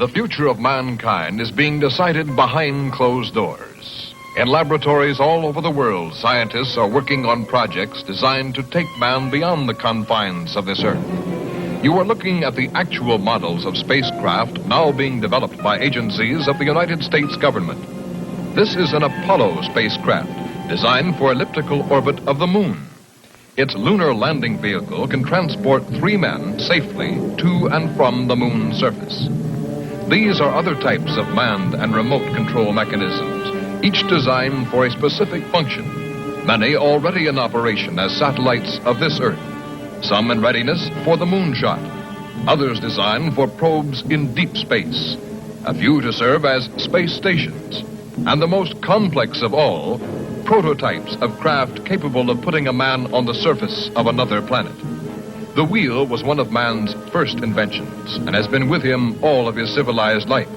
The future of mankind is being decided behind closed doors. In laboratories all over the world, scientists are working on projects designed to take man beyond the confines of this Earth. You are looking at the actual models of spacecraft now being developed by agencies of the United States government. This is an Apollo spacecraft designed for elliptical orbit of the moon. Its lunar landing vehicle can transport 3 men safely to and from the moon's surface. These are other types of manned and remote control mechanisms, each designed for a specific function, many already in operation as satellites of this Earth, some in readiness for the moonshot, others designed for probes in deep space, a few to serve as space stations, and the most complex of all, prototypes of craft capable of putting a man on the surface of another planet. The wheel was one of man's first inventions and has been with him all of his civilized life.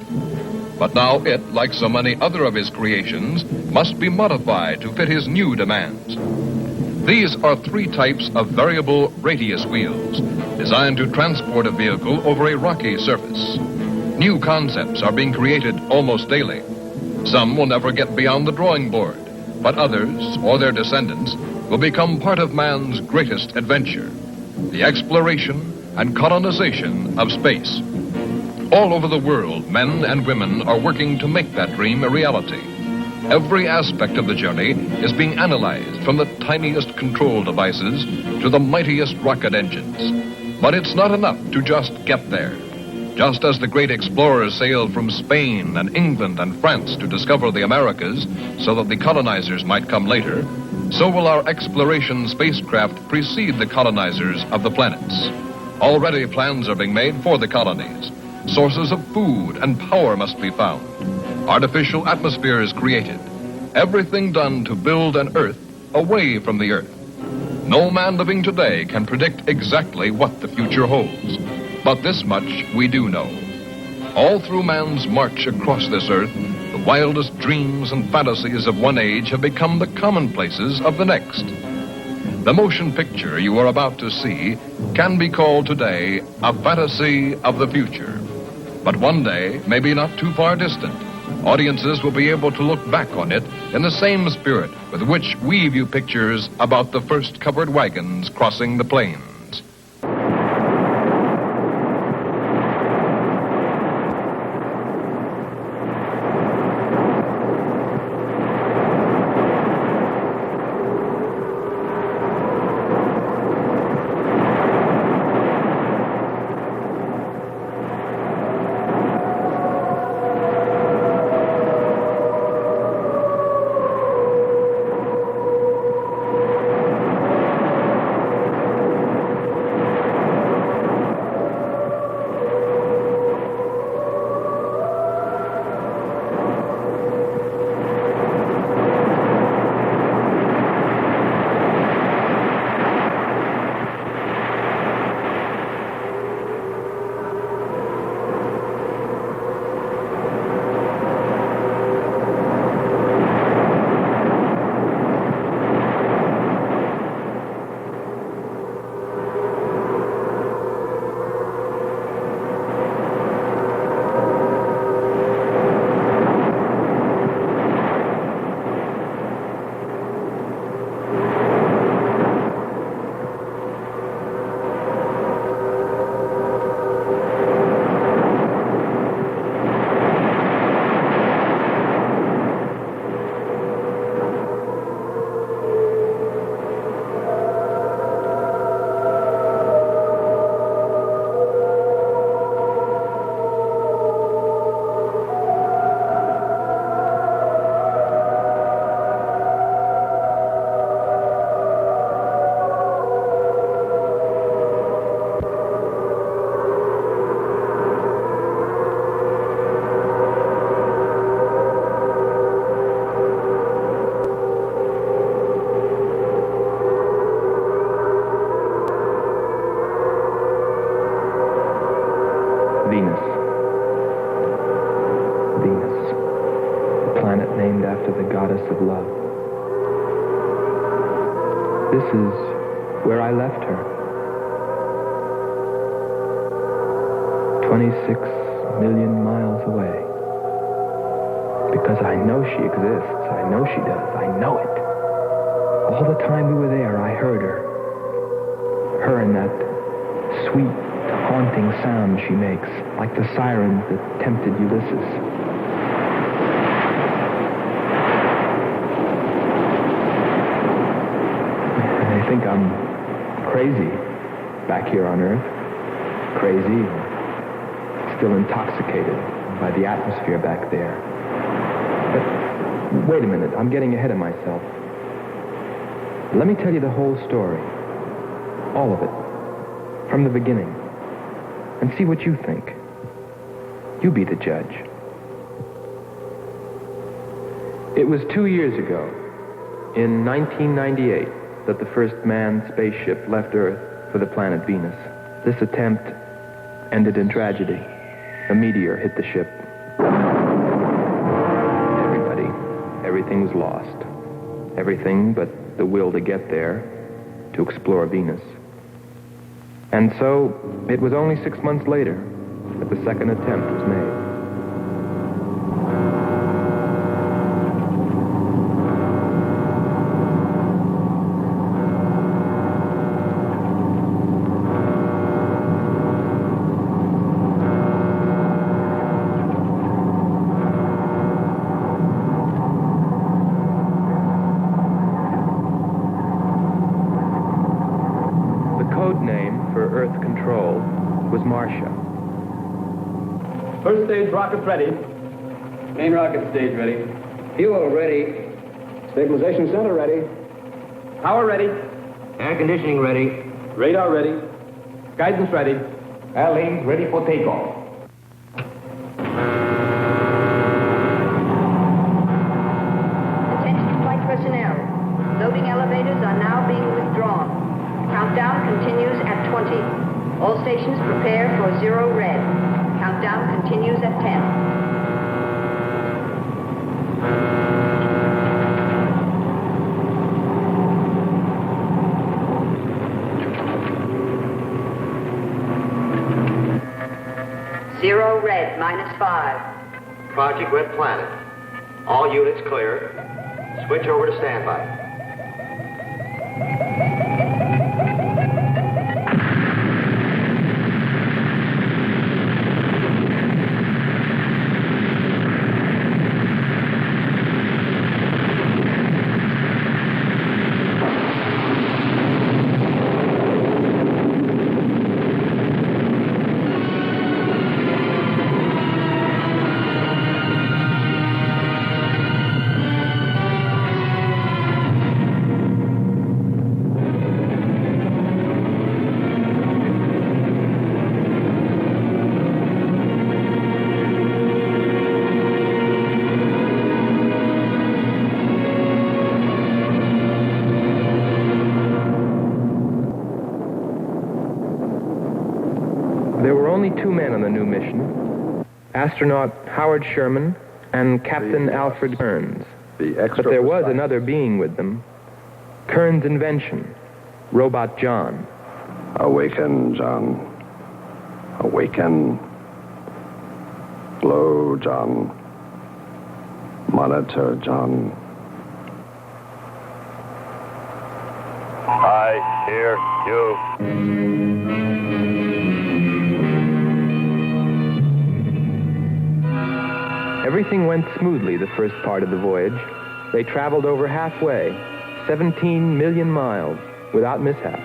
But now it, like so many other of his creations, must be modified to fit his new demands. These are 3 types of variable radius wheels, designed to transport a vehicle over a rocky surface. New concepts are being created almost daily. Some will never get beyond the drawing board, but others, or their descendants, will become part of man's greatest adventure, the exploration and colonization of space. All over the world, men and women are working to make that dream a reality. Every aspect of the journey is being analyzed, from the tiniest control devices to the mightiest rocket engines. But it's not enough to just get there. Just as the great explorers sailed from Spain and England and France to discover the Americas so that the colonizers might come later, so will our exploration spacecraft precede the colonizers of the planets. Already plans are being made for the colonies. Sources of food and power must be found. Artificial atmospheres created. Everything done to build an Earth away from the Earth. No man living today can predict exactly what the future holds. But this much we do know. All through man's march across this Earth, the wildest dreams and fantasies of one age have become the commonplaces of the next. The motion picture you are about to see can be called today a fantasy of the future. But one day, maybe not too far distant, audiences will be able to look back on it in the same spirit with which we view pictures about the first covered wagons crossing the plains. of love. This is where I left her. 26 million miles away. Because I know she exists. I know she does. I know it. All the time we were there, I heard her. Her and that sweet, haunting sound she makes, like the sirens that tempted Ulysses. I think I'm crazy back here on Earth. Crazy, still intoxicated by the atmosphere back there. But wait a minute, I'm getting ahead of myself. Let me tell you the whole story. All of it. From the beginning. And see what you think. You be the judge. It was 2 years ago, in 1998, that the first manned spaceship left Earth for the planet Venus. This attempt ended in tragedy. A meteor hit the ship. Everything was lost. Everything but the will to get there, to explore Venus. And so, it was only 6 months later that the second attempt was made. First stage rockets ready. Main rocket stage ready. Fuel ready. Stabilization center ready. Power ready. Air conditioning ready. Radar ready. Guidance ready. Airlines ready for takeoff. Attention flight personnel. Loading elevators are now being withdrawn. Countdown continues at 20. All stations prepare for 0 red. Countdown continues at 10. Zero red, -5. Project Red Planet. All units clear. Switch over to standby. Two men on the new mission, astronaut Howard Sherman and Captain Alfred Kearns. But there was another being with them, Kearns' invention, Robot John. Awaken, John. Awaken. Glow, John. Monitor, John. I hear you. Everything went smoothly the first part of the voyage. They traveled over halfway, 17 million miles, without mishap.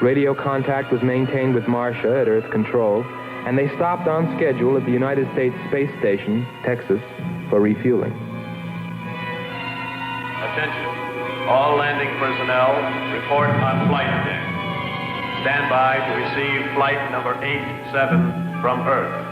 Radio contact was maintained with Marcia at Earth Control, and they stopped on schedule at the United States Space Station, Texas, for refueling. Attention. All landing personnel, report on flight deck. Stand by to receive flight number 87 from Earth.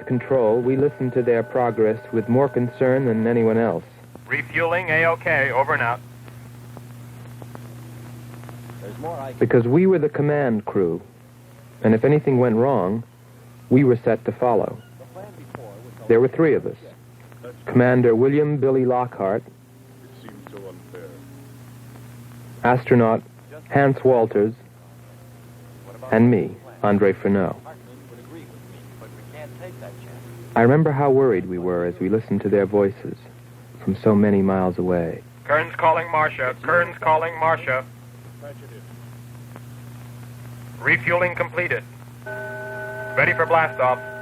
with control, we listened to their progress with more concern than anyone else. Refueling A-OK, over and out. Because we were the command crew, and if anything went wrong, we were set to follow. There were three of us. Commander William Billy Lockhart, astronaut Hans Walters, and me, Andre Furneaux. I remember how worried we were as we listened to their voices from so many miles away. Kern's calling Marcia. Kern's calling Marcia. Refueling completed. Ready for blastoff.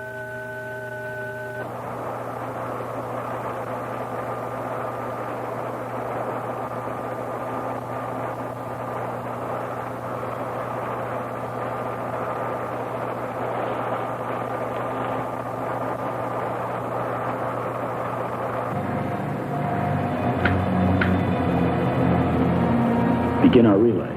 Begin our relay.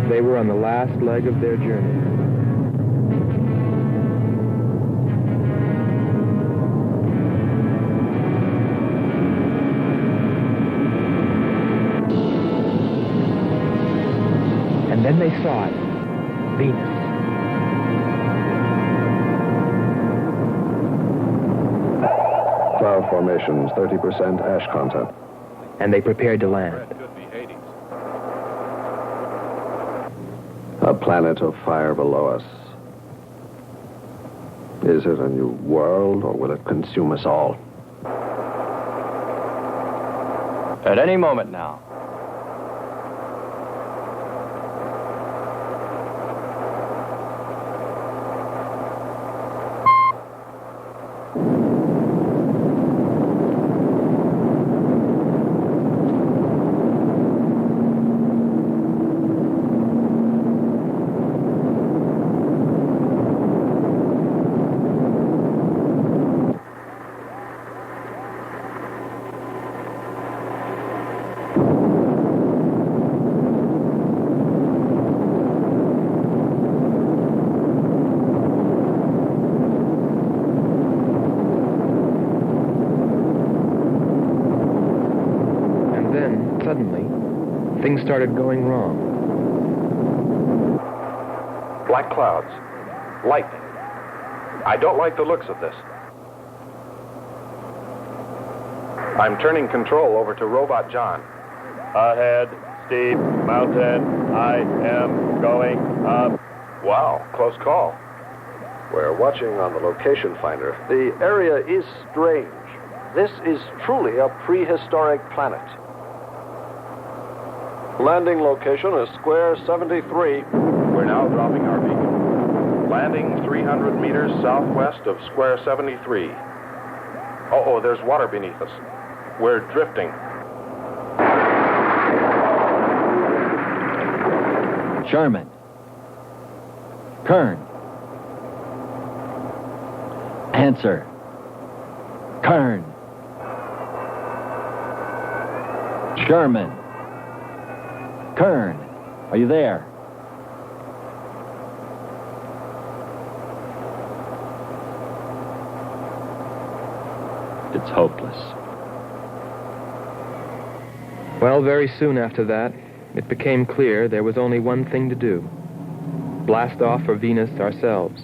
They were on the last leg of their journey. And then they saw it, Venus. Cloud formations, 30% ash content. And they prepared to land. A planet of fire below us. Is it a new world, or will it consume us all? At any moment now. Suddenly, things started going wrong. Black clouds. Lightning. I don't like the looks of this. I'm turning control over to Robot John. Ahead, steep mountain. I am going up. Wow, close call. We're watching on the location finder. The area is strange. This is truly a prehistoric planet. Landing location is Square 73. We're now dropping our beacon. Landing 300 meters southwest of Square 73. Uh-oh, there's water beneath us. We're drifting. Sherman. Kern. Answer. Kern. Sherman. Kern. Are you there? It's hopeless. Well, very soon after that, it became clear there was only one thing to do. Blast off for Venus ourselves.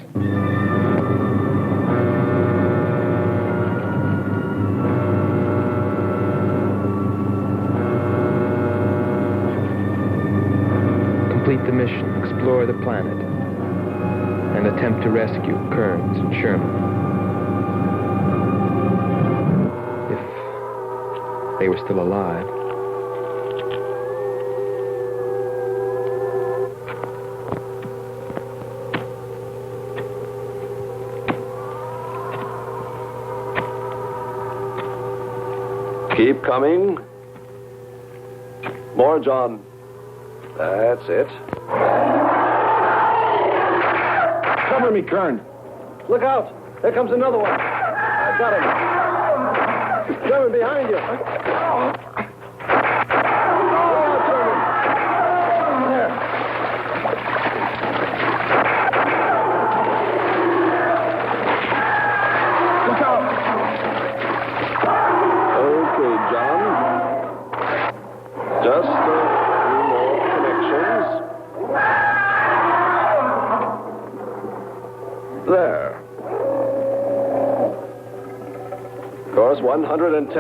mission, explore the planet, and attempt to rescue Kearns and Sherman. If they were still alive. Keep coming. More, John. That's it. Cover me, Kern. Look out. There comes another one. I got him. Sherman, behind you. Just a few more connections. There. Course 110.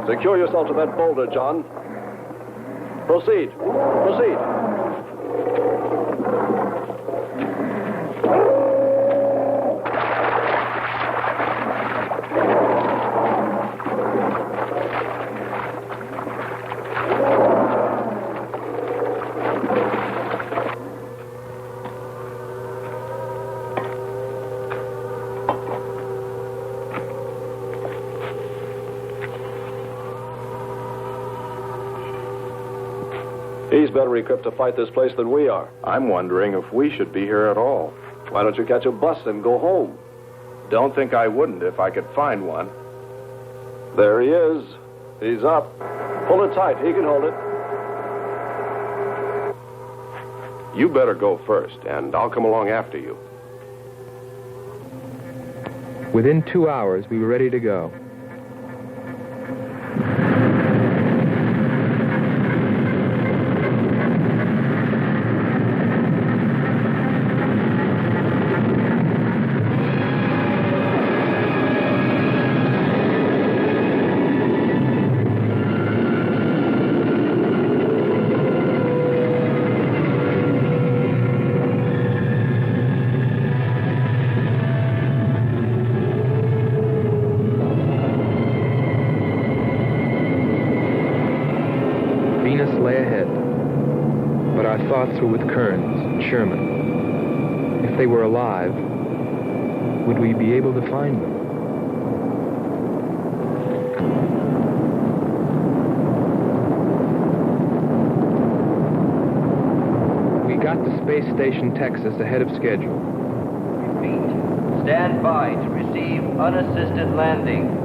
Secure yourself to that boulder, John. Proceed. Proceed. He's better equipped to fight this place than we are. I'm wondering if we should be here at all. Why don't you catch a bus and go home? Don't think I wouldn't if I could find one. There he is. He's up. Pull it tight. He can hold it. You better go first, and I'll come along after you. Within 2 hours, we were ready to go. Were with Kearns and Sherman. If they were alive, would we be able to find them? We got to Space Station Texas ahead of schedule. Repeat. Stand by to receive unassisted landing.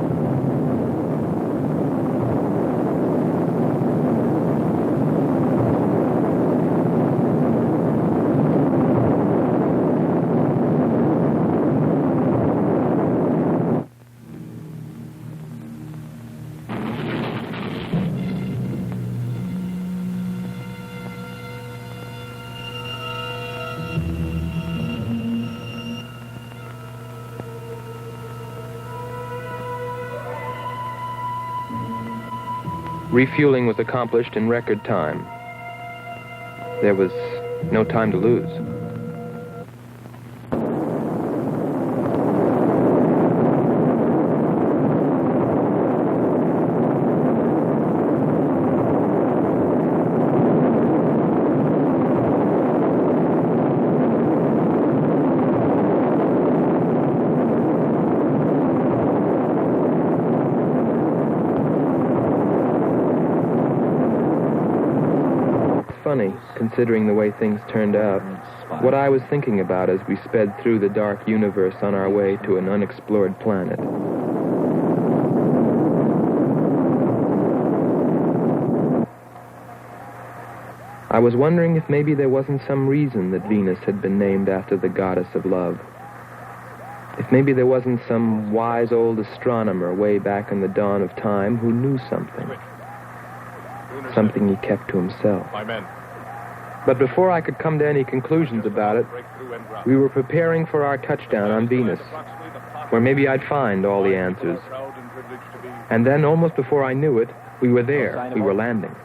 Refueling was accomplished in record time. There was no time to lose. Funny, considering the way things turned out. What I was thinking about as we sped through the dark universe on our way to an unexplored planet. I was wondering if maybe there wasn't some reason that Venus had been named after the goddess of love. If maybe there wasn't some wise old astronomer way back in the dawn of time who knew something. Something he kept to himself. But before I could come to any conclusions about it, we were preparing for our touchdown on Venus, where maybe I'd find all the answers. And then, almost before I knew it, we were there. We were landing.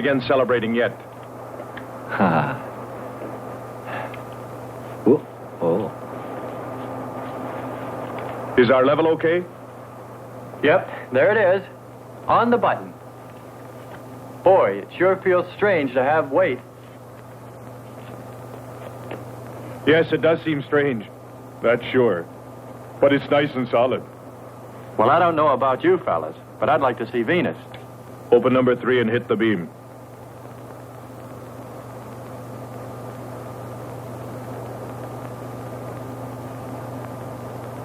begin celebrating yet. Ha. Oh. Oh. Is our level okay? Yep, there it is. On the button. Boy, it sure feels strange to have weight. Yes, it does seem strange. That's sure. But it's nice and solid. Well, I don't know about you fellas, but I'd like to see Venus. Open number 3 and hit the beam.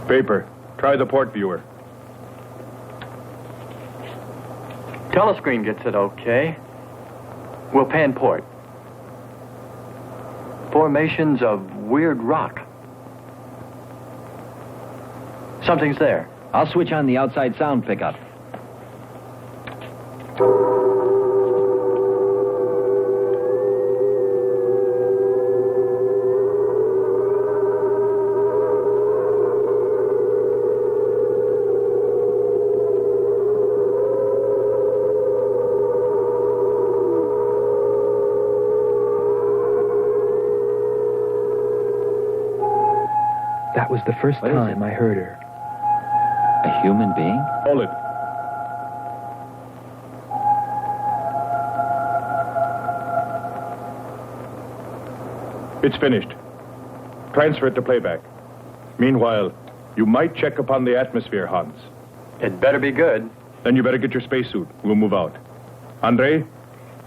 Paper. Try the port viewer. Telescreen gets it okay. We'll pan port. Formations of weird rock. Something's there. I'll switch on the outside sound pickup. That was the first time I heard her. A human being? Hold it. It's finished. Transfer it to playback. Meanwhile, you might check upon the atmosphere, Hans. It better be good. Then you better get your spacesuit. We'll move out. Andre,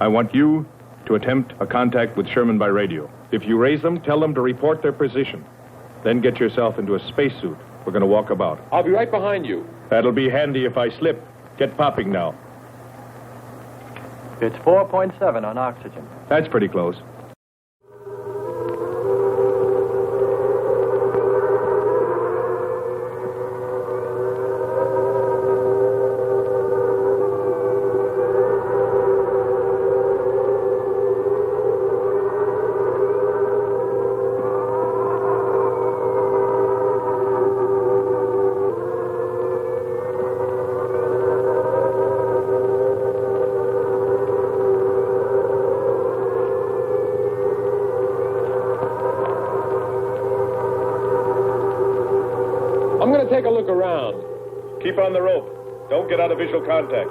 I want you to attempt a contact with Sherman by radio. If you raise them, tell them to report their position. Then get yourself into a spacesuit. We're going to walk about. I'll be right behind you. That'll be handy if I slip. Get popping now. It's 4.7 on oxygen. That's pretty close. I'm going to take a look around. Keep on the rope. Don't get out of visual contact.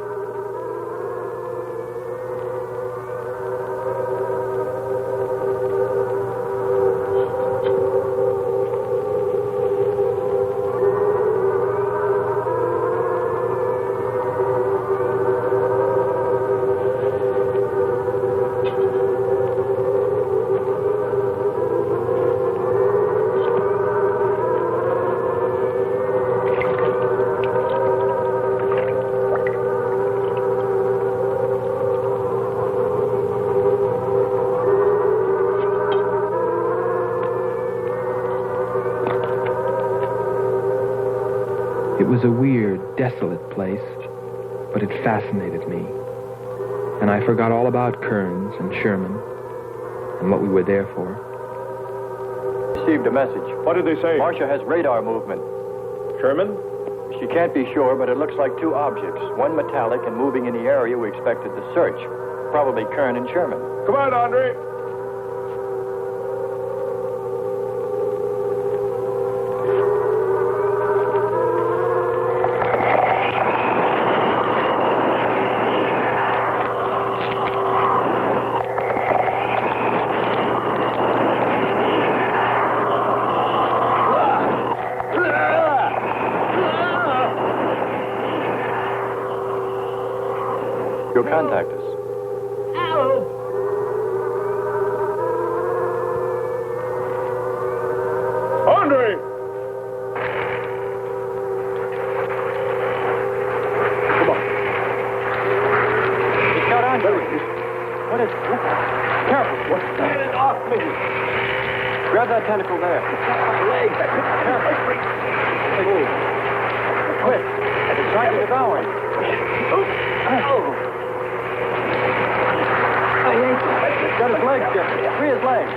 It was a weird, desolate place, but it fascinated me. And I forgot all about Kearns and Sherman and what we were there for. Received a message. What did they say? Marcia has radar movement. Sherman? She can't be sure, but it looks like two objects. One metallic and moving in the area we expected to search. Probably Kern and Sherman. Come on, Andre. You'll contact us. Andre! Come on. It's got Andre. What is it? Careful. What's that? Get it off me. Grab that tentacle there. It's got my leg. Careful. Quick. It's trying to devour him. He's got his legs different. Free his legs.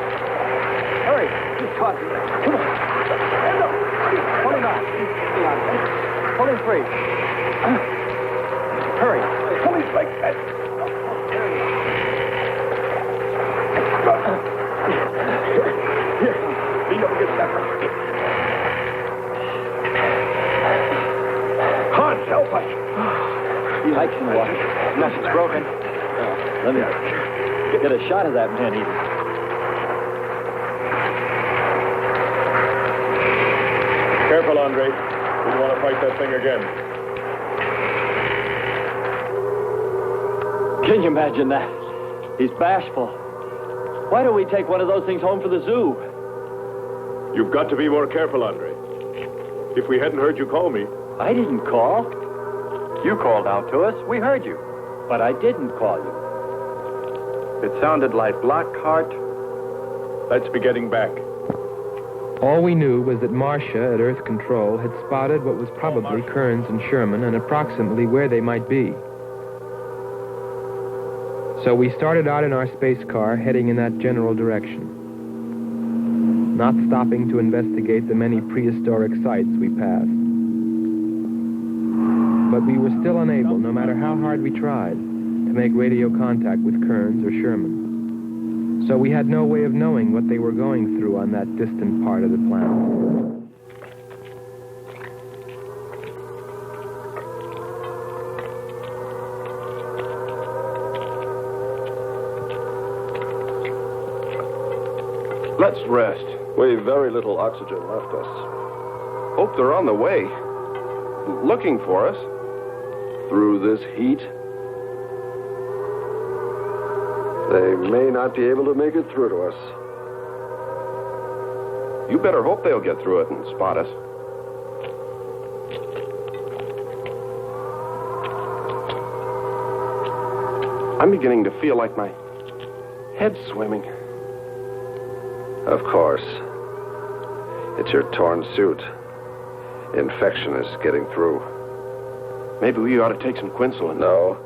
Hurry. He's caught. Come on. Pull him out. Pull him free. Hurry. Pull his legs. I can watch. Nothing's broken. Let me get a shot of that man even. Careful, Andre. We don't want to fight that thing again. Can you imagine that? He's bashful. Why don't we take one of those things home for the zoo? You've got to be more careful, Andre. If we hadn't heard you call me... I didn't call. You called out to us. We heard you. But I didn't call you. It sounded like Lockhart. Let's be getting back. All we knew was that Marcia at Earth Control had spotted what was probably Kearns and Sherman and approximately where they might be. So we started out in our space car, heading in that general direction, not stopping to investigate the many prehistoric sites we passed. But we were still unable, no matter how hard we tried, to make radio contact with Kearns or Sherman. So we had no way of knowing what they were going through on that distant part of the planet. Let's rest. We've very little oxygen left us. Hope they're on the way. Looking for us. Through this heat. They may not be able to make it through to us. You better hope they'll get through it and spot us. I'm beginning to feel like my head's swimming. Of course. It's your torn suit. Infection is getting through. Maybe we ought to take some quinsulin. No.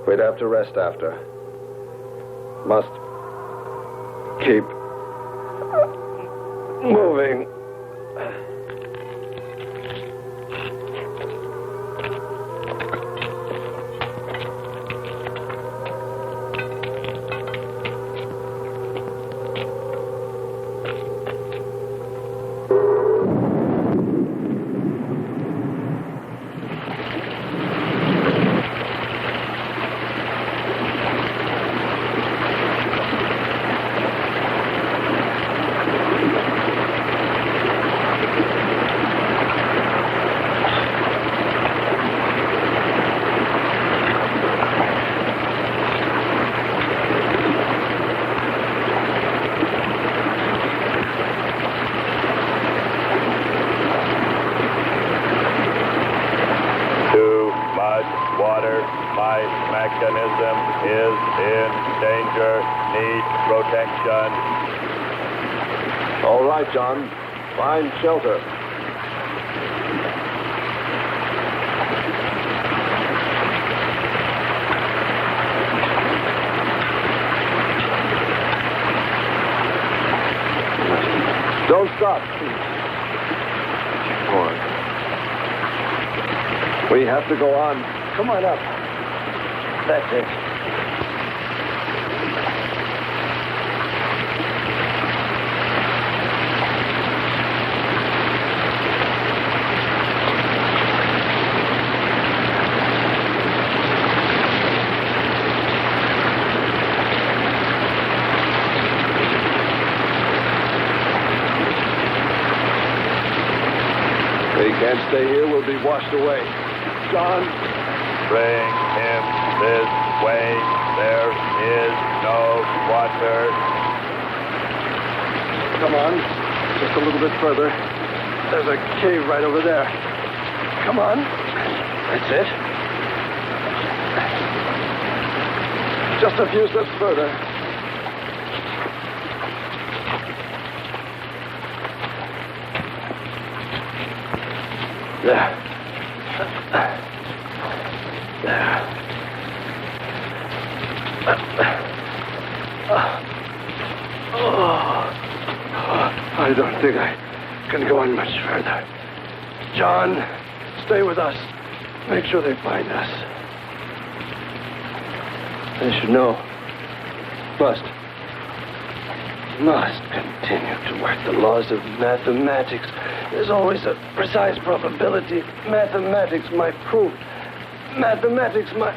We'd have to rest after. Must keep moving. All right, John. Find shelter. Don't stop. Come on. We have to go on. Come on up. That's it. Can't stay here, we'll be washed away. John. Bring him this way. There is no water. Come on. Just a little bit further. There's a cave right over there. Come on. That's it. Just a few steps further. There. There. I don't think I can go on much further. John, stay with us. Make sure they find us. They should know. Must continue to work the laws of mathematics. There's always a precise probability. Mathematics might prove mathematics, my...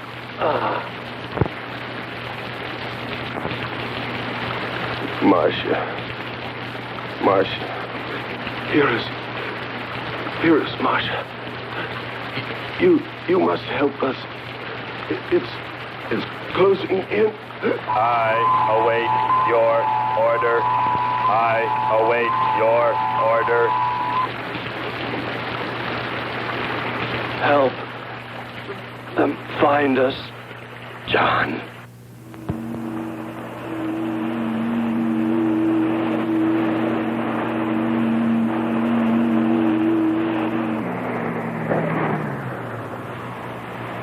Marcia. Here is Marcia. You must help us. It's closing in. I await your order. I await your order. Help them find us, John.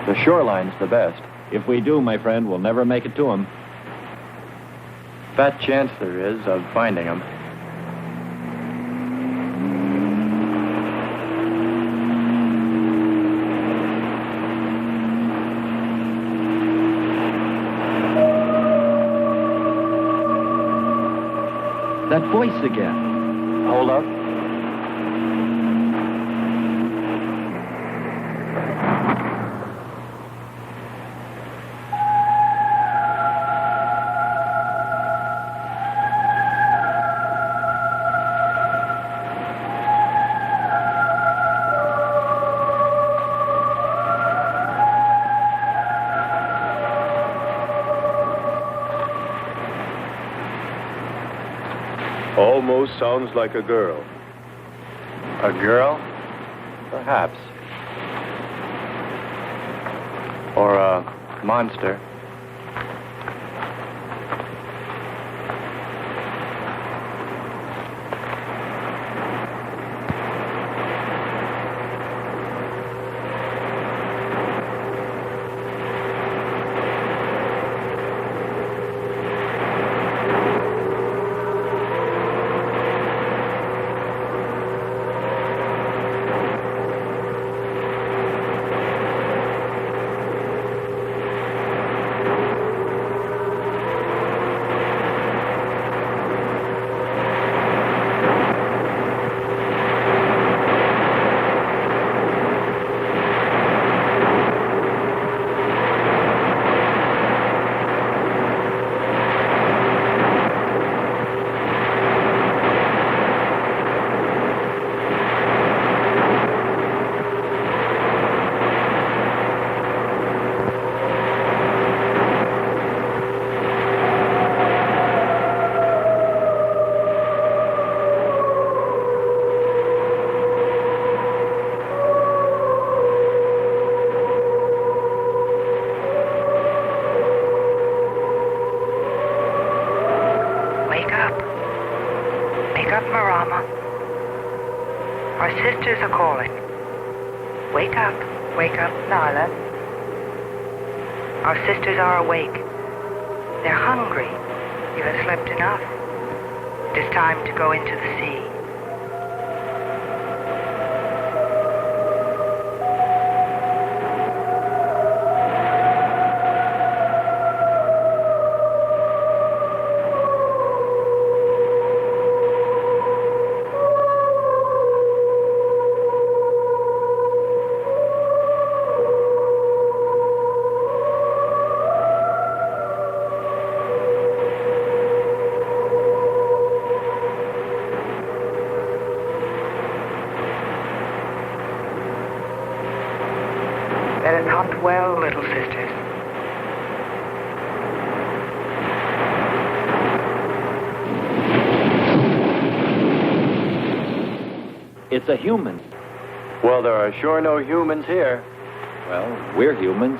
The shoreline's the best. If we do, my friend, we'll never make it to him. Fat chance there is of finding him. That voice again. Hold up. Almost sounds like a girl. A girl? Perhaps. Or a monster. Sisters are calling. Wake up, Nyla. Our sisters are awake. They're hungry. You have slept enough. It is time to go into the sea. That is not well, little sisters. It's a human. Well, there are sure no humans here. Well, we're humans.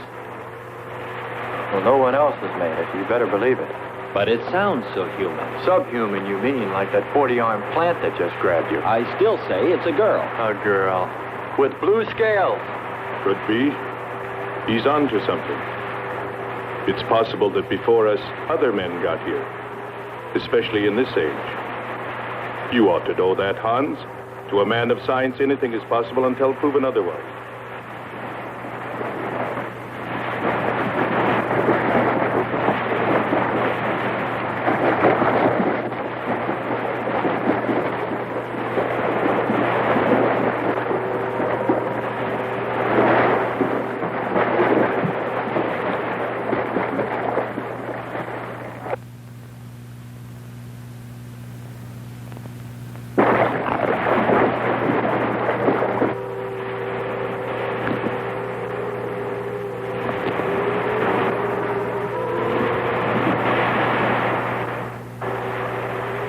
Well, no one else has made it. You better believe it. But it sounds so human. Subhuman, you mean, like that 40-armed plant that just grabbed you. I still say it's a girl. A girl. With blue scales. Could be. He's on to something. It's possible that before us, other men got here. Especially in this age. You ought to know that, Hans. To a man of science, anything is possible until proven otherwise.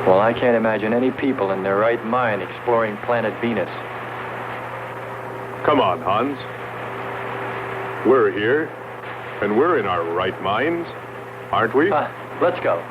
Well, I can't imagine any people in their right mind exploring planet Venus. Come on, Hans. We're here, and we're in our right minds, aren't we? Let's go.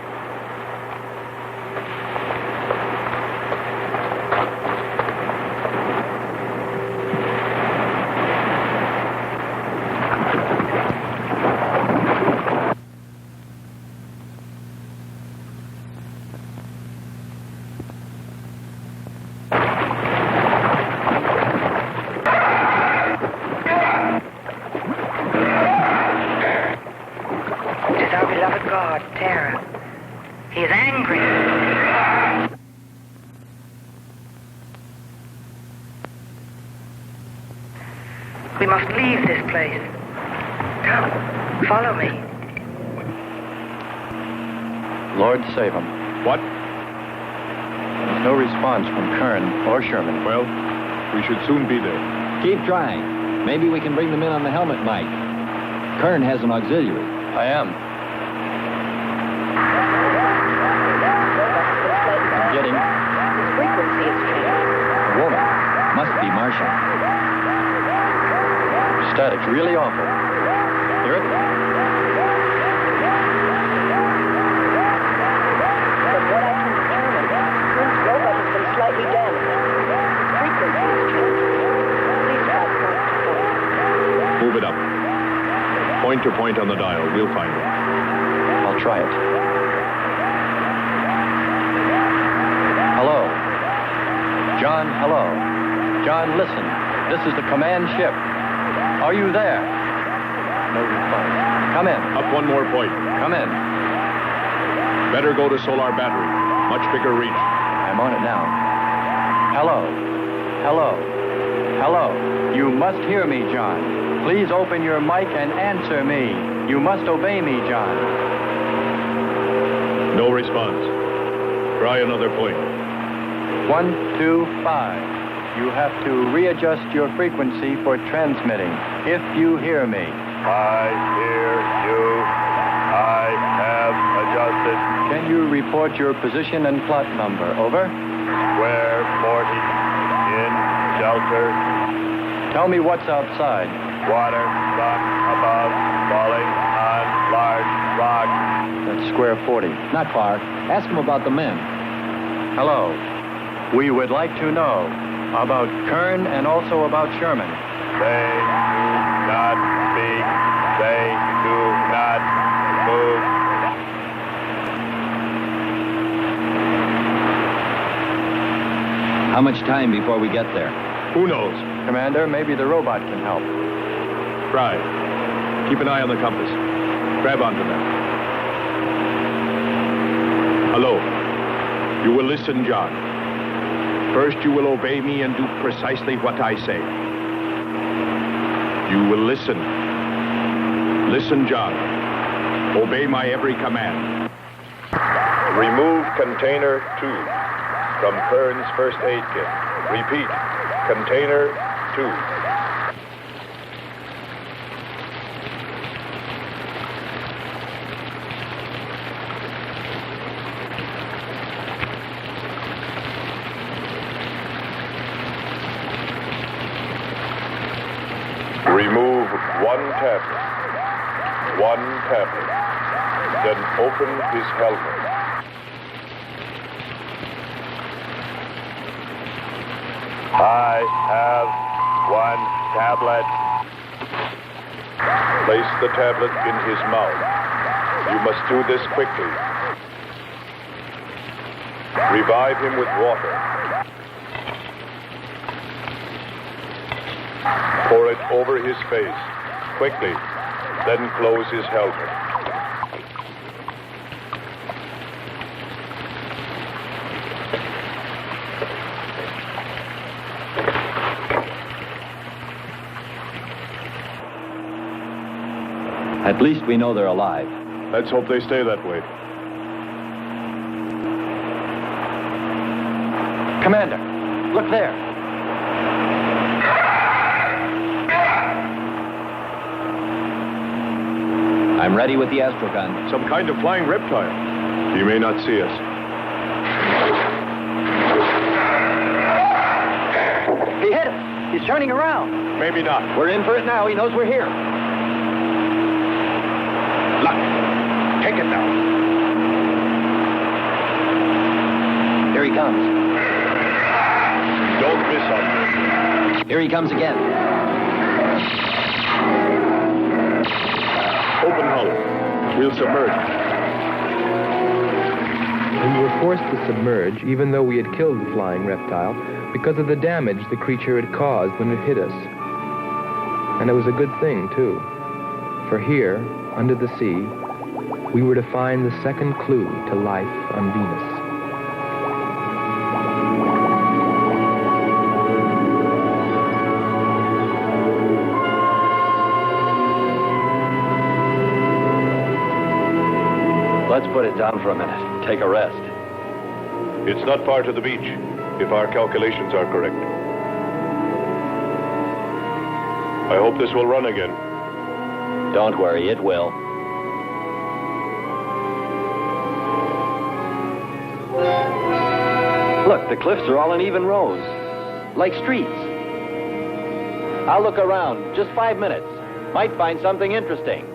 We must leave this place. Come, follow me. Lord save him. What? There's no response from Kern or Sherman. Well, we should soon be there. Keep trying. Maybe we can bring them in on the helmet mic. Kern has an auxiliary. I am. I'm getting... His frequency is changing. A woman. Must be Martian. Static's really awful. Hear it? From what I can determine, Kern's robot has been slightly damaged. Frequency is changing. Please try point to point. Move it up. Point to point on the dial. We'll find it. I'll try it. Hello. John, hello. John, listen. This is the command ship. Are you there? No response. Come in. Up one more point. Come in. Better go to solar battery. Much bigger reach. I'm on it now. Hello. Hello. Hello. You must hear me, John. Please open your mic and answer me. You must obey me, John. No response. Try another point. 1, 2, 5. You have to readjust your frequency for transmitting. If you hear me. I hear you. I have adjusted. Can you report your position and plot number? Over. Square 40. In shelter. Tell me what's outside. Water, sun above, falling on large rock. That's square 40. Not far. Ask him about the men. Hello. We would like to know about Kern and also about Sherman. They do not speak. They do not move. How much time before we get there? Who knows? Commander, maybe the robot can help. Try. Keep an eye on the compass. Grab onto that. Hello. You will listen, John. First, you will obey me and do precisely what I say. You will listen. Listen, John. Obey my every command. Remove container 2 from Kern's first aid kit. Repeat, container 2. Remove one tablet. Then open his helmet. I have one tablet. Place the tablet in his mouth. You must do this quickly. Revive him with water. Pour it over his face, quickly, then close his helmet. At least we know they're alive. Let's hope they stay that way. Commander, look there. I'm ready with the astrogun. Some kind of flying reptile. He may not see us. He's turning around. Maybe not. We're in for it now. He knows we're here. Look. Take it now. Here he comes. Don't miss him. Here he comes again. Open hull. We'll submerge. We were forced to submerge, even though we had killed the flying reptile, because of the damage the creature had caused when it hit us. And it was a good thing, too. For here, under the sea, we were to find the second clue to life on Venus. Let's put it down for a minute. Take a rest. It's not far to the beach, if our calculations are correct. I hope this will run again. Don't worry, it will. Look, the cliffs are all in even rows, like streets. I'll look around. Just 5 minutes. Might find something interesting.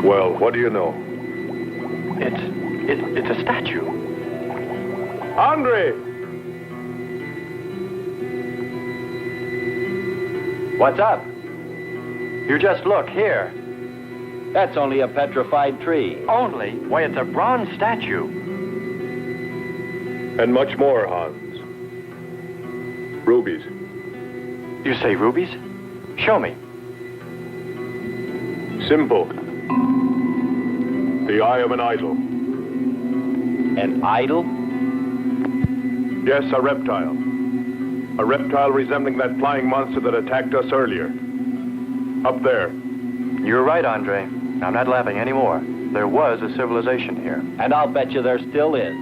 Well, what do you know? It's a statue. Andre! What's up? You just look here. That's only a petrified tree. Only? Why, it's a bronze statue. And much more, Hans. Rubies. You say rubies? Show me. Simple. The eye of an idol. An idol? Yes, a reptile. A reptile resembling that flying monster that attacked us earlier. Up there. You're right, Andre. I'm not laughing anymore. There was a civilization here. And I'll bet you there still is.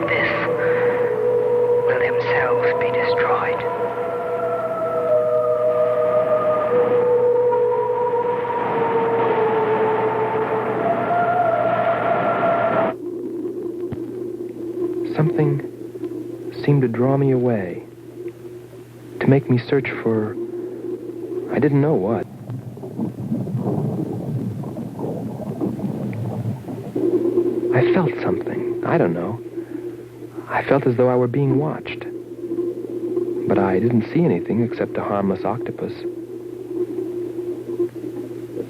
like this will themselves be destroyed. Something seemed to draw me away, to make me search for, I didn't know what. I felt something, I don't know. I felt as though I were being watched. But I didn't see anything except a harmless octopus.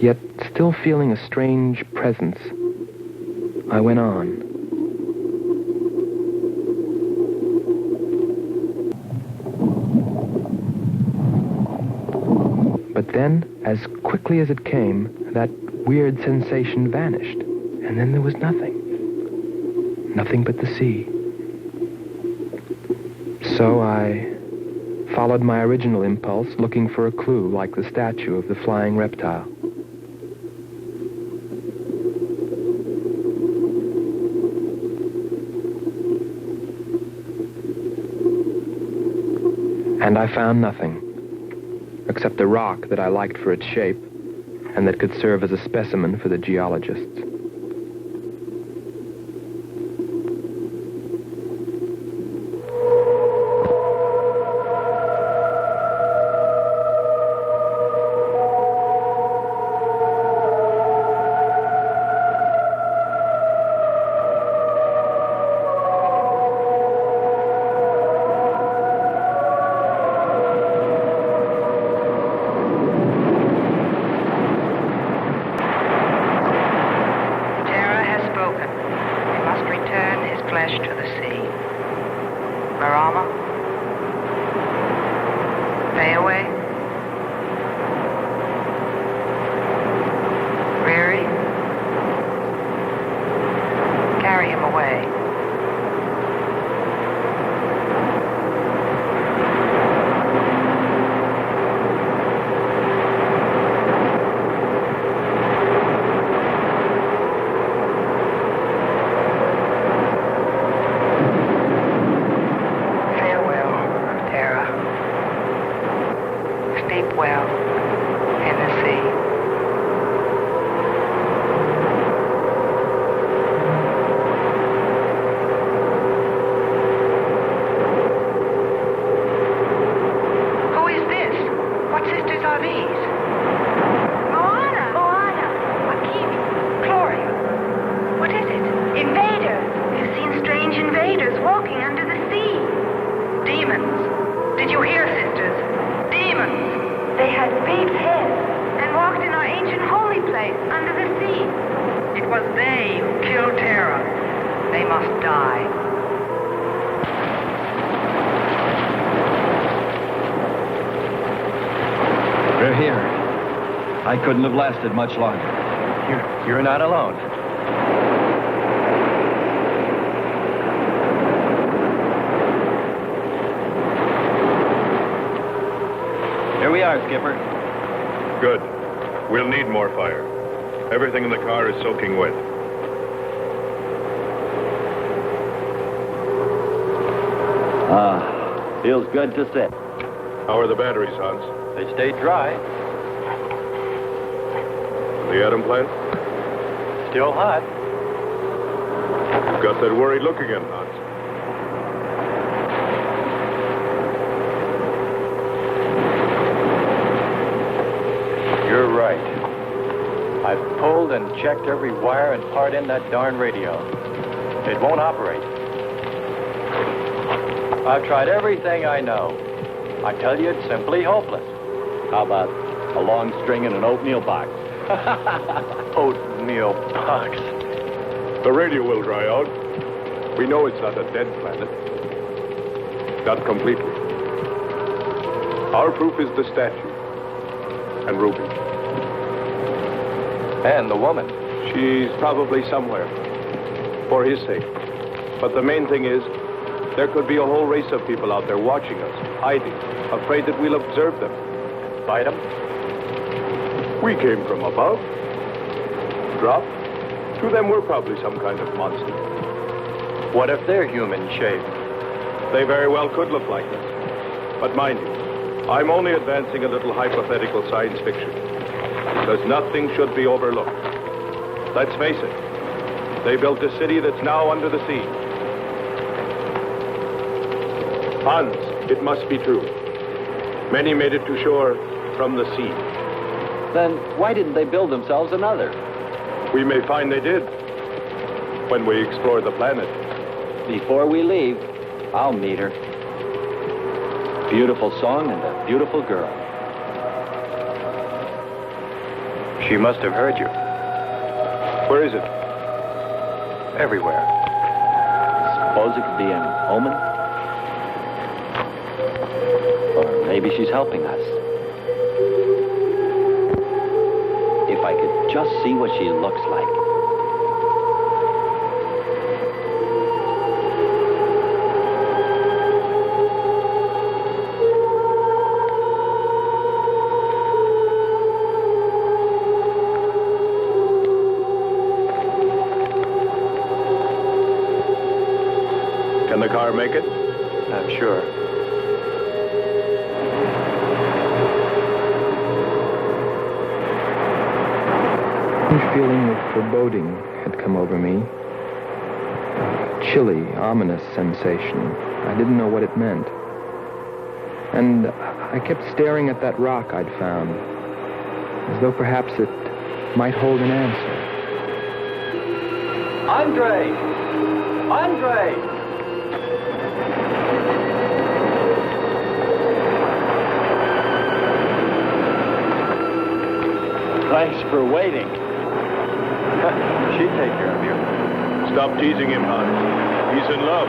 Yet, still feeling a strange presence, I went on. But then, as quickly as it came, that weird sensation vanished. And then there was nothing. Nothing but the sea. So I followed my original impulse, looking for a clue like the statue of the flying reptile. And I found nothing, except a rock that I liked for its shape and that could serve as a specimen for the geologists. I couldn't have lasted much longer. You're not alone. Here we are, Skipper. Good. We'll need more fire. Everything in the car is soaking wet. Feels good to sit. How are the batteries, Hans? They stayed dry. The atom plant? Still hot. You've got that worried look again, Hans. You're right. I've pulled and checked every wire and part in that darn radio. It won't operate. I've tried everything I know. I tell you, it's simply hopeless. How about a long string and an oatmeal box? Oatmeal box. The radio will dry out. We know it's not a dead planet. Not completely. Our proof is the statue. And Ruby. And the woman. She's probably somewhere. For his sake. But the main thing is, there could be a whole race of people out there watching us, hiding, afraid that we'll observe them. Fight them? We came from above. Dropped. To them, we're probably some kind of monster. What if they're human shaped? They very well could look like this. But mind you, I'm only advancing a little hypothetical science fiction. Because nothing should be overlooked. Let's face it, they built a city that's now under the sea. Hans, it must be true. Many made it to shore from the sea. Then why didn't they build themselves another? We may find they did when we explore the planet. Before we leave, I'll meet her. Beautiful song and a beautiful girl. She must have heard you. Where is it? Everywhere. Suppose it could be an omen? Or maybe she's helping us. If I could just see what she looks like. Can the car make it? I'm sure. A feeling of foreboding had come over me. A chilly, ominous sensation. I didn't know what it meant. And I kept staring at that rock I'd found, as though perhaps it might hold an answer. Andre! Andre! Thanks for waiting. She'd take care of you. Stop teasing him, Hans. He's in love.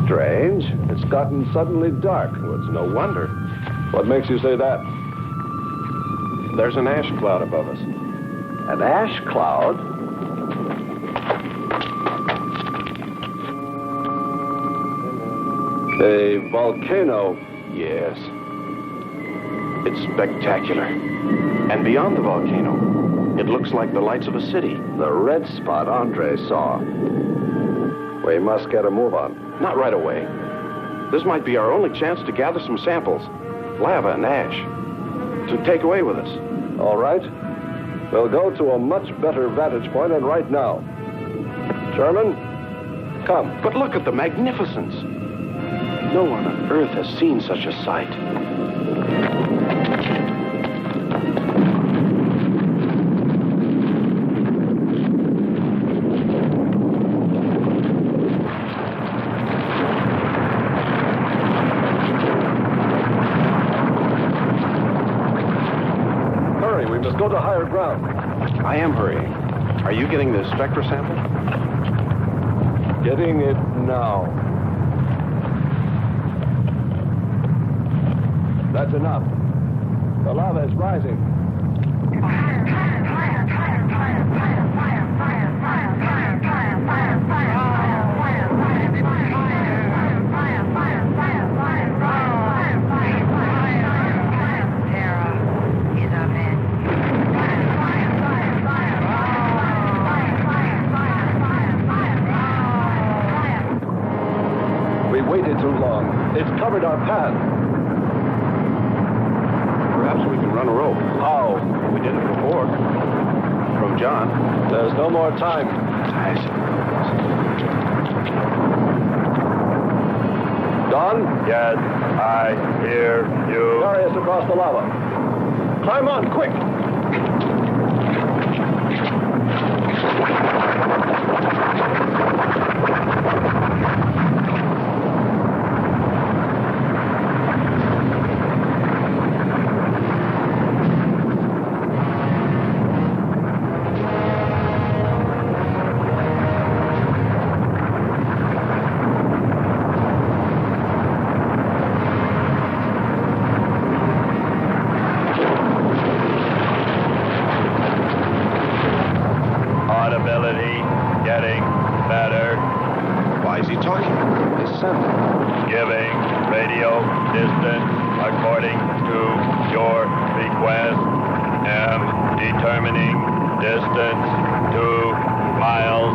Strange. It's gotten suddenly dark. Well, it's no wonder. What makes you say that? There's an ash cloud above us. An ash cloud? A volcano. Yes. It's spectacular. And beyond the volcano, it looks like the lights of a city. The red spot Andre saw. We must get a move on. Not right away. This might be our only chance to gather some samples. lava and ash to take away with us. All right. We'll go to a much better vantage point, and right now. Sherman, come. But look at the magnificence. No one on Earth has seen such a sight. Hurry, we must go to higher ground. I am hurrying. Are you getting the spectra sample? Getting it now. That's enough. The lava is rising. We waited too long. It's covered our path. Perhaps we can run a rope. How? We did it before. From John. There's no more time. Don? Yes, I hear you. Carry us across the lava. Climb on, quick! Audibility getting better. Why is he talking? Listen. Giving radio distance according to your request. Am determining distance 2 miles.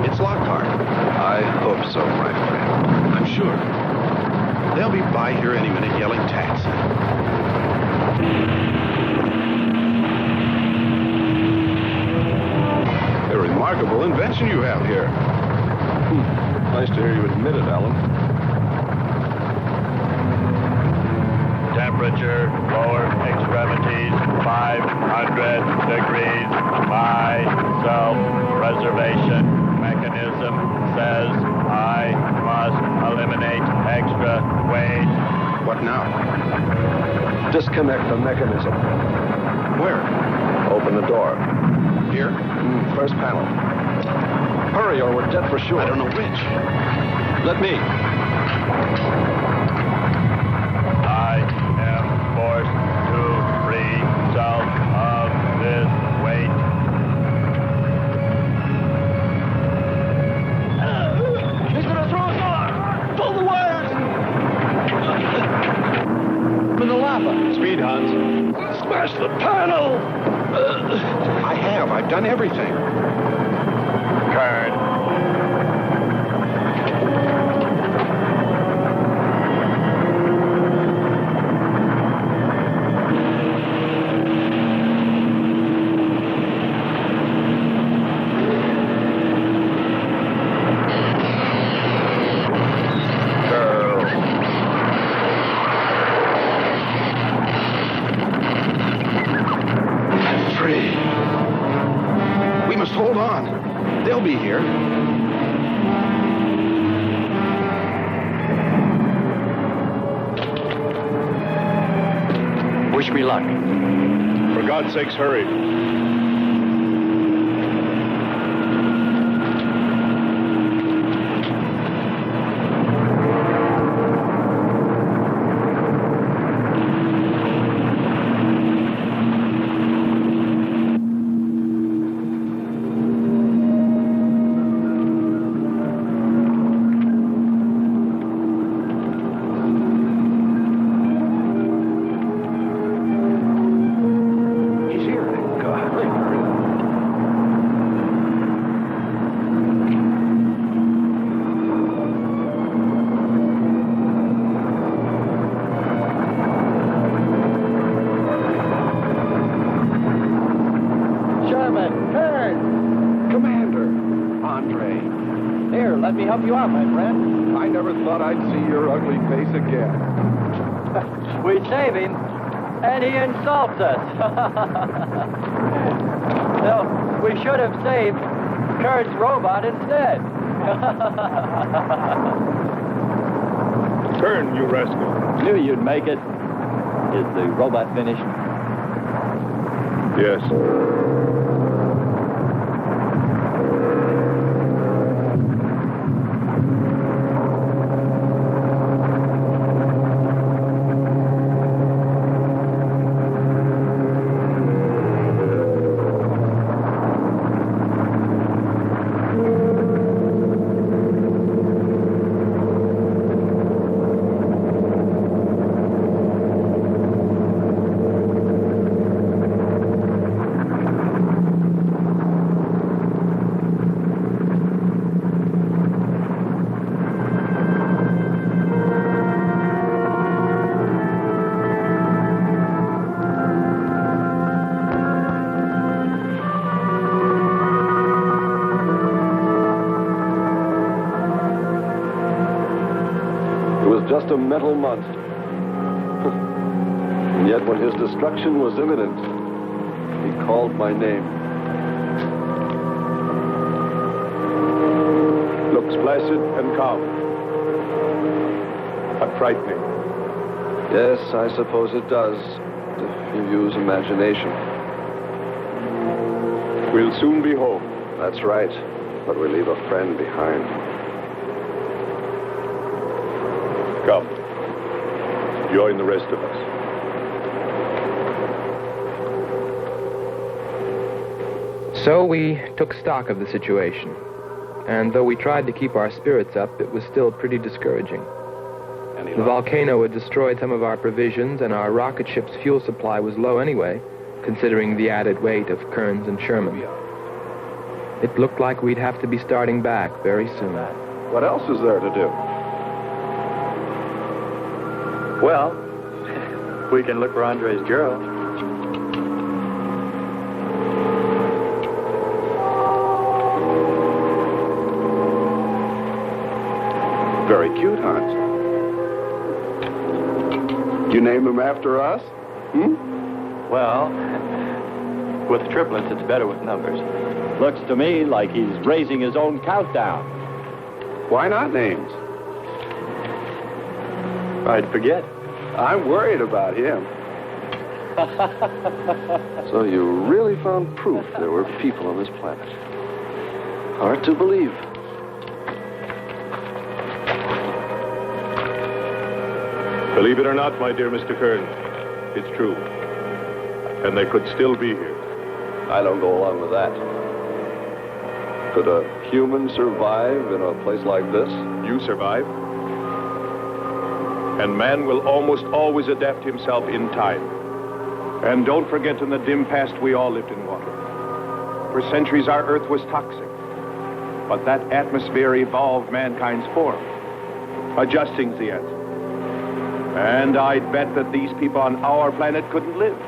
It's Lockhart. I hope so, my friend. I'm sure. They'll be by here any minute yelling taxi. A remarkable invention you have here. Nice to hear you admit it, Alan. Temperature, lower extremities, 500 degrees. My self-preservation mechanism says I must eliminate extra weight. What now? Disconnect the mechanism. Where? Open the door. Here? First panel. Hurry or we're dead for sure. I don't know which. Let me. I am forced to free self of this weight. He's gonna throw us off! Pull the wires! From the lava. Speed, Hans. Smash the panel! I've done everything. Kern. Hold on. They'll be here. Wish me luck. For God's sakes, hurry. you are, my friend. I never thought I'd see your ugly face again. We save him, and he insults us. So, we should have saved Kurt's robot instead. Turn, you rascal. Knew you'd make it. Is the robot finished? Yes. Just a metal monster. And yet when his destruction was imminent, he called my name. Looks placid and calm. But frightening. Yes, I suppose it does, if you use imagination. We'll soon be home. That's right, but we leave a friend behind. Come. Join the rest of us. So we took stock of the situation. And though we tried to keep our spirits up, it was still pretty discouraging. The volcano had destroyed some of our provisions, and our rocket ship's fuel supply was low anyway, considering the added weight of Kearns and Sherman. It looked like we'd have to be starting back very soon. What else is there to do? Well, we can look for Andre's girl. Very cute, Hans. You name him after us? Well, with triplets, it's better with numbers. Looks to me like he's raising his own countdown. Why not names? I'd forget. I'm worried about him. So you really found proof there were people on this planet. Hard to believe. Believe it or not, my dear Mr. Kearns, it's true. And they could still be here. I don't go along with that. Could a human survive in a place like this? You survive. And man will almost always adapt himself in time. And don't forget, in the dim past, we all lived in water. For centuries, our Earth was toxic. But that atmosphere evolved mankind's form, adjusting the answer. And I'd bet that these people on our planet couldn't live.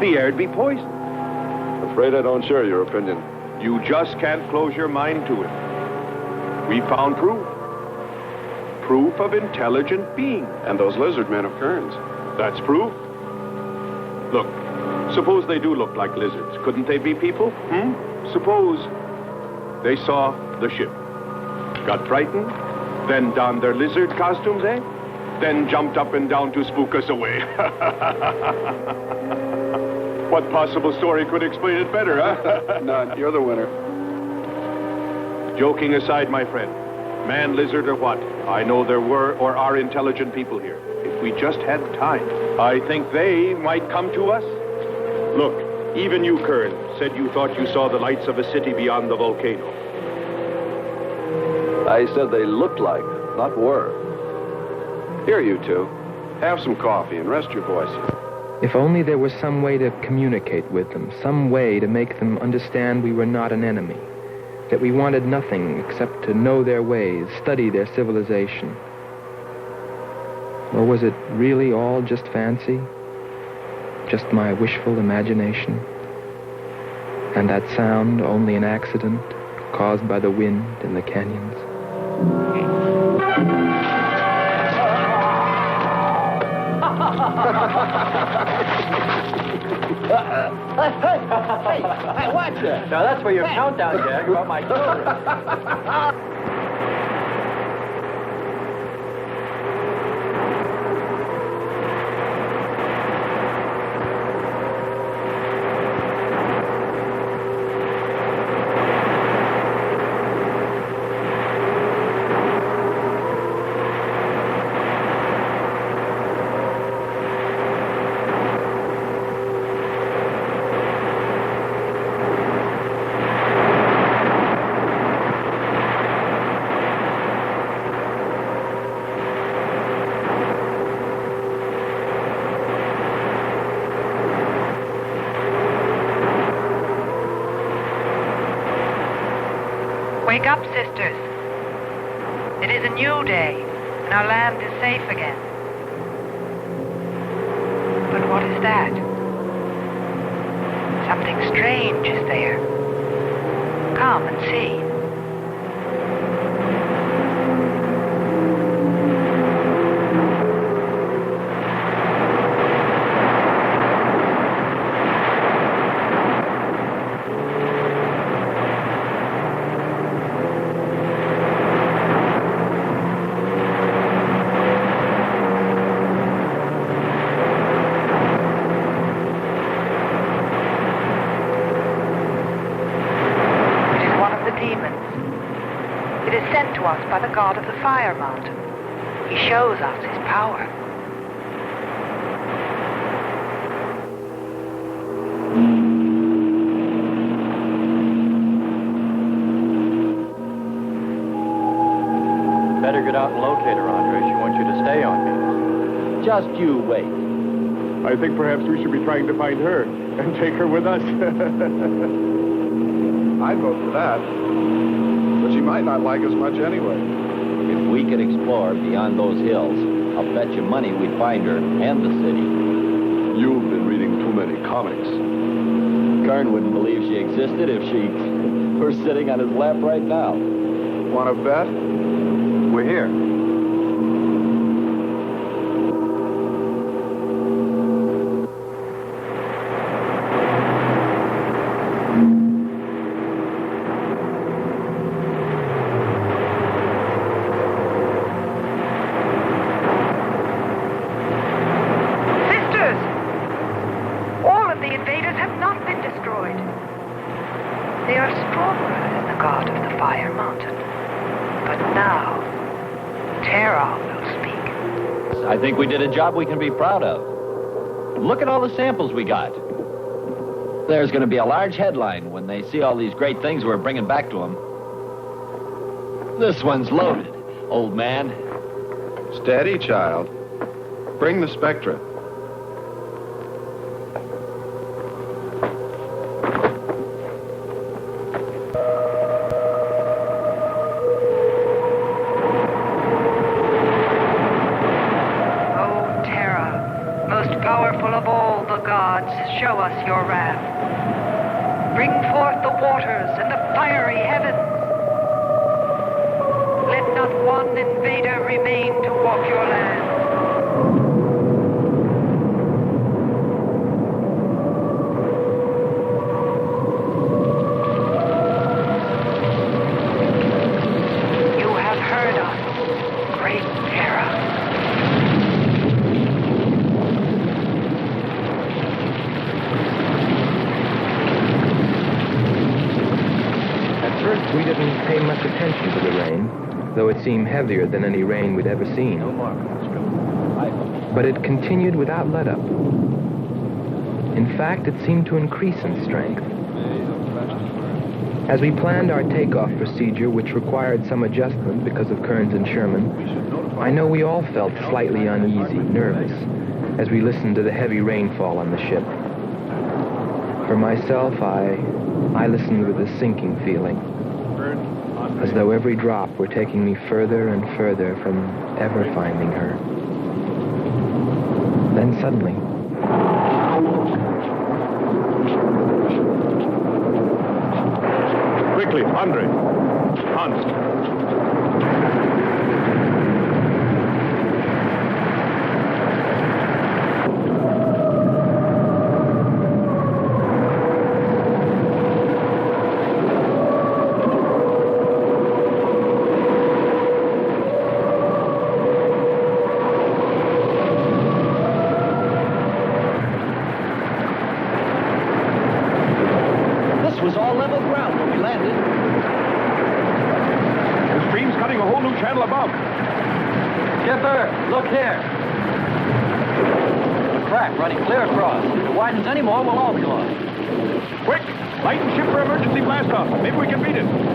The air'd be poisoned. Afraid I don't share your opinion. You just can't close your mind to it. We found proof. Proof of intelligent being. And those lizard men of Kearns. That's proof. Look, suppose they do look like lizards. Couldn't they be people? Suppose they saw the ship, got frightened, then donned their lizard costumes, then jumped up and down to spook us away. What possible story could explain it better, huh? None. You're the winner. Joking aside, my friend, man, lizard, or what, I know there were or are intelligent people here. If we just had time, I think they might come to us. Look, even you, Kern, said you thought you saw the lights of a city beyond the volcano. I said they looked like, not were. Here, you two. Have some coffee and rest your voices. If only there was some way to communicate with them, some way to make them understand we were not an enemy, that we wanted nothing except to know their ways, study their civilization. Or was it really all just fancy? Just my wishful imagination? And that sound only an accident? caused by the wind in the canyons. Hey, watch it! Now that's for your countdown gag about my children. Wake up, sisters. It is a new day, and our land is safe again. But what is that? Something strange is there. Come and see. By the god of the fire mountain. He shows us his power. Better get out and locate her, Andre. She wants you to stay on me. Just you wait. I think perhaps we should be trying to find her and take her with us. I'd vote for that. But she might not like us much anyway. If we could explore beyond those hills, I'll bet you money we'd find her and the city. You've been reading too many comics. Kern wouldn't believe she existed if she were sitting on his lap right now. Want to bet? We're here. I think we did a job we can be proud of. Look at all the samples we got. There's going to be a large headline when they see all these great things we're bringing back to them. This one's loaded, old man. Steady, child. Bring the spectra. Show us your wrath. Bring forth the waters and the fiery heavens. Let not one invader remain to walk your land. You have heard us, great Terra. We didn't pay much attention to the rain, though it seemed heavier than any rain we'd ever seen. But it continued without let-up. In fact, it seemed to increase in strength. As we planned our takeoff procedure, which required some adjustment because of Kearns and Sherman, I know we all felt slightly uneasy, nervous, as we listened to the heavy rainfall on the ship. For myself, I listened with a sinking feeling, as though every drop were taking me further and further from ever finding her. Then suddenly, quick, Quickly, Andre. Hans. Anymore, we'll all be lost. Quick! Lighten ship for emergency blast-off. Maybe we can beat it.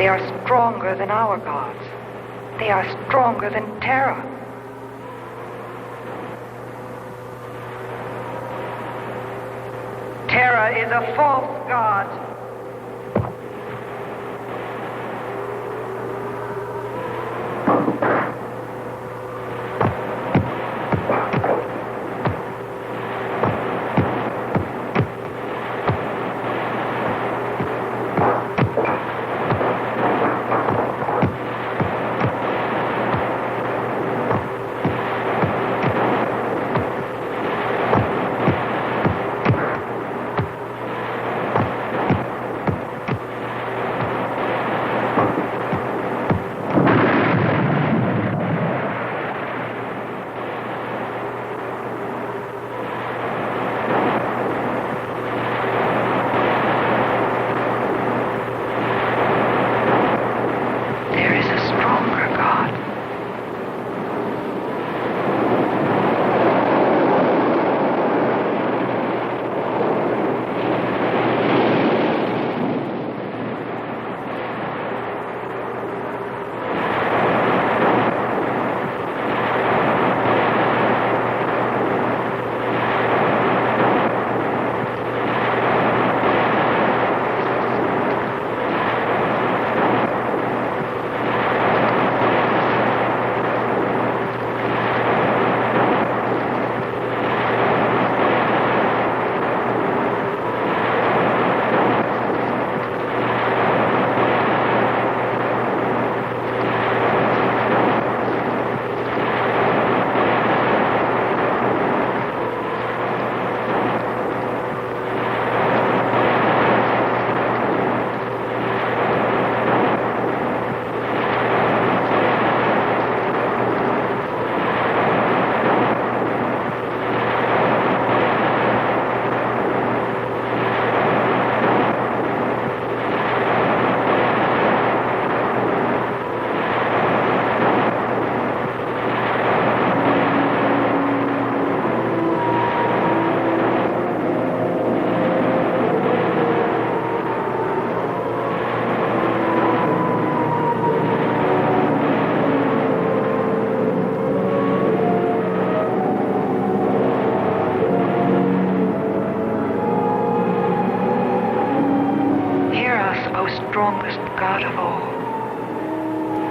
They are stronger than our gods. They are stronger than Terra. Terra is a false god.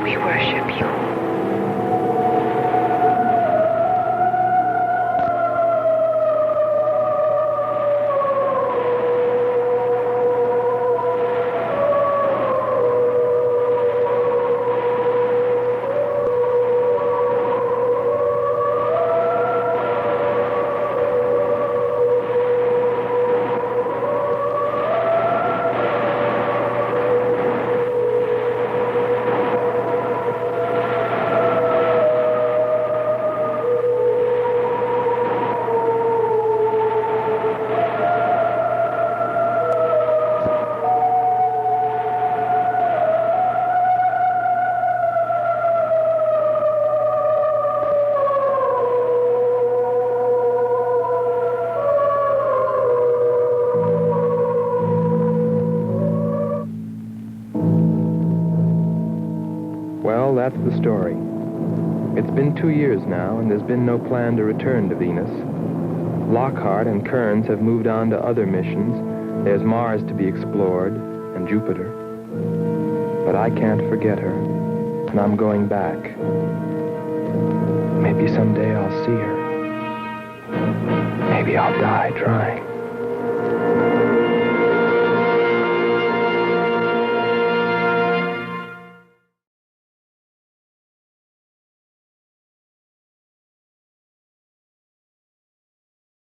We worship you. Well, that's the story. It's been 2 years now, and there's been no plan to return to Venus. Lockhart and Kearns have moved on to other missions. There's Mars to be explored, and Jupiter. But I can't forget her, and I'm going back. Maybe someday I'll see her. Maybe I'll die trying.